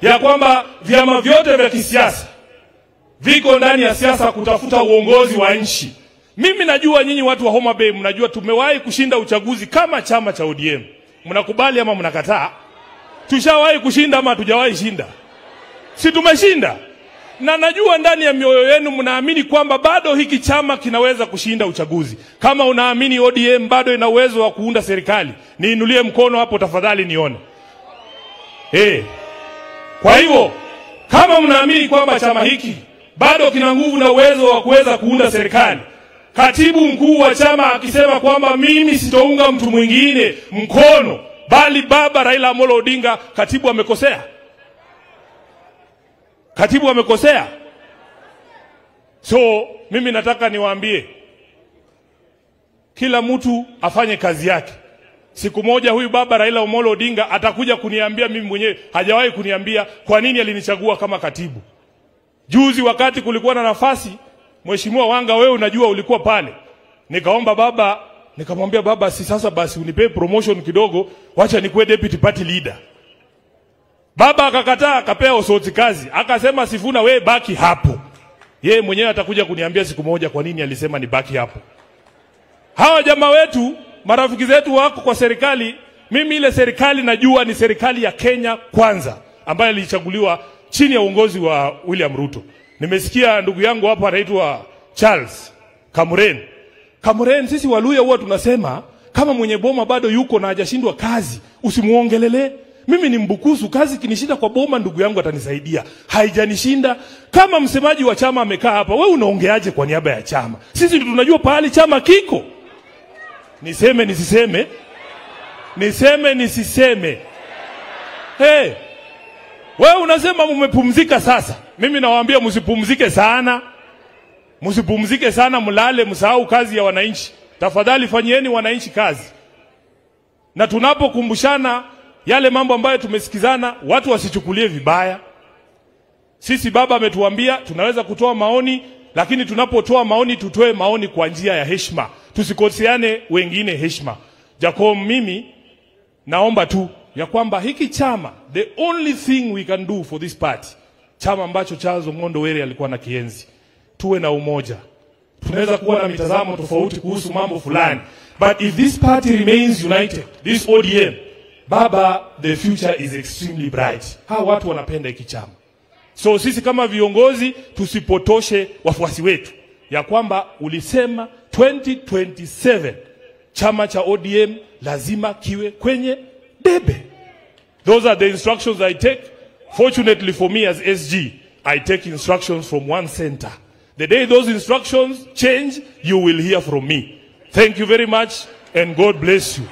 ya kwamba vyama vyote vya kisiasa viko ndani ya siasa kutafuta uongozi wa nchi. Mimi najua nyinyi watu wa Homa Bay mnajua tumewahi kushinda uchaguzi kama chama cha ODM. Mnakubali ama mnakataa? Tushawahi kushinda ama hatujawahi shinda? Si tumeshinda? Na najua ndani ya mioyo yenu mnaamini kwamba bado hiki chama kinaweza kushinda uchaguzi. Kama unaamini ODM bado ina uwezo wa kuunda serikali, niinulie mkono hapo tafadhali nione. Kwa hivyo kama mnaamini kwamba chama hiki bado kina nguvu na uwezo wa kuweza kuunda serikali, katibu mkuu wa chama akisema kwamba mimi sitounga mtu mwingine mkono bali baba Raila Amolo Odinga, katibu amekosea? Katibu amekosea? So mimi nataka niwaambie kila mtu afanye kazi yake. Siku moja huyu baba Raila Amolo Odinga atakuja kuniambia mimi mwenyewe, hajawahi kuniambia kwa nini alinichagua kama katibu. Juzi wakati kulikuwa na nafasi, Mheshimiwa Wanga wewe unajua ulikuwa pale. Nikaomba baba, nikamwambia baba, si sasa basi unipe promotion kidogo, wacha nikuwe deputy party leader. Baba akakataa, akapea Osoti kazi. Akasema Sifuna wewe baki hapo. Yeye mwenyewe atakuja kuniambia siku moja kwa nini alisema ni baki hapo. Hawa jamaa wetu, marafiki zetu wako kwa serikali. Mimi ile serikali najua ni serikali ya Kenya Kwanza ambayo ilichaguliwa chini ya uongozi wa William Ruto. Nimesikia ndugu yangu hapa anaitwa Charles Kamuren. Kamuren, sisi Waluya huwa tunasema kama mwenye boma bado yuko na hajashindwa kazi, usimuongelele. Mimi ni Mbukusu, kazi kinishinda kwa boma ndugu yangu atanisaidia. Haijanishinda. Kama msemaji wa chama amekaa hapa, wewe unaongeaje kwa niaba ya chama? Sisi tunajua pahali chama kiko. Niseme nisiseme? Niseme nisiseme? Wewe unasema mmepumzika sasa. Mimi nawaambia msipumzike sana. Msipumzike sana, mlale, msahau kazi ya wananchi. Tafadhali fanyieni wananchi kazi. Na tunapokumbushana yale mambo ambayo tumesikizana, watu wasichukulie vibaya. Sisi baba ametuambia tunaweza kutoa maoni, lakini tunapotoa maoni tutoe maoni kwa njia ya heshima. Tusikoseane wengine heshima. Jacob, mimi naomba tu ya kwamba hiki chama, the only thing we can do for this party, chama ambacho Charles Omondo Were alikuwa na kienzi, tuwe na umoja. Tunaweza kuwa na mitazamo tofauti kuhusu mambo fulani, but if this party remains united, this ODM, baba, the future is extremely bright. Hawa watu wanapenda hiki chama. So sisi kama viongozi tusipotoshe wafuasi wetu ya kwamba ulisema 2027 chama cha ODM lazima kiwe kwenye debe. Those are the instructions I take. Fortunately for me as SG, I take instructions from one center. The day those instructions change, you will hear from me. Thank you very much and God bless you.